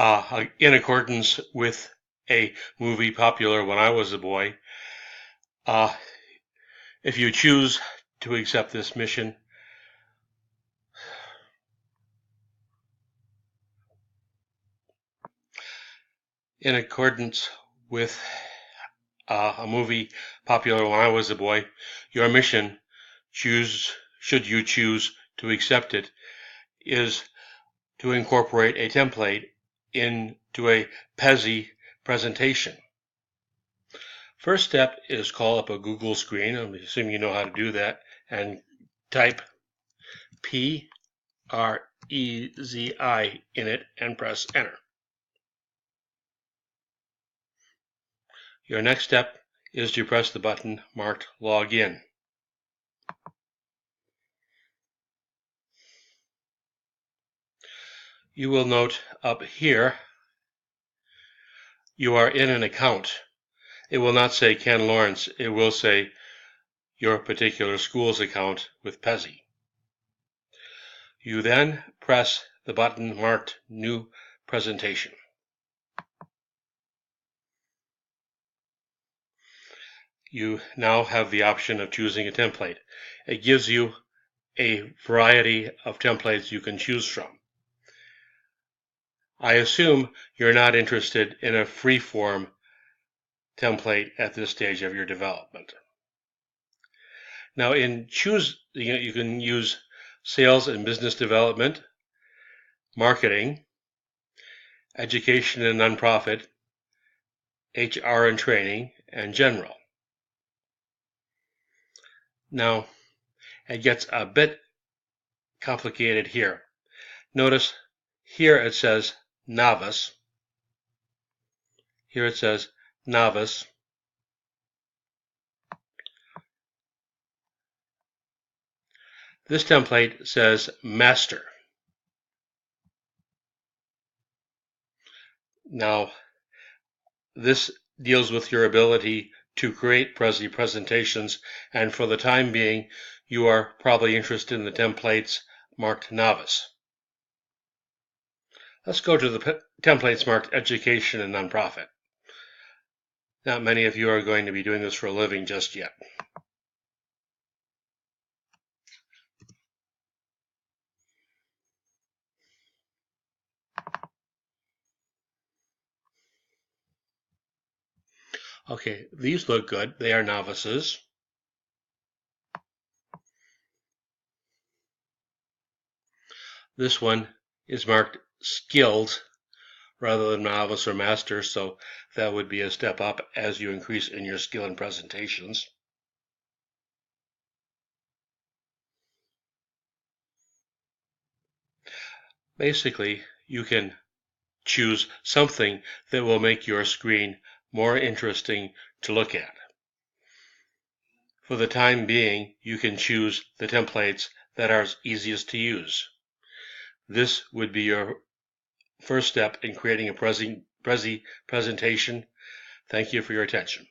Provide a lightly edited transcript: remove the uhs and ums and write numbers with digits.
In accordance with a movie popular when I was a boy, uh, if you choose to accept this mission, in accordance with a movie popular when I was a boy, your mission, should you choose to accept it, is to incorporate a template into a PEZI presentation. First step is call up a Google screen. I'm assuming you know how to do that, and type PREZI in it and press enter. Your next step is to press the button marked Login. You will note up here you are in an account. It will not say Ken Lawrence. It will say your particular school's account with PEZI. You then press the button marked New Presentation. You now have the option of choosing a template. It gives you a variety of templates you can choose from. I assume you're not interested in a free-form template at this stage of your development. Now, you can use sales and business development, marketing, education and nonprofit, HR and training, and general. Now, it gets a bit complicated here. Notice here it says novice. Here it says novice. This template says master. Now, this deals with your ability to create PREZI presentations, and for the time being, you are probably interested in the templates marked novice. Let's go to the templates marked education and nonprofit. Not many of you are going to be doing this for a living just yet. Okay, these look good. They are novices. This one is marked skilled rather than novice or master, so that would be a step up as you increase in your skill in presentations. Basically, you can choose something that will make your screen more interesting to look at. For the time being, you can choose the templates that are easiest to use. This would be your first step in creating a PREZI presentation. Thank you for your attention.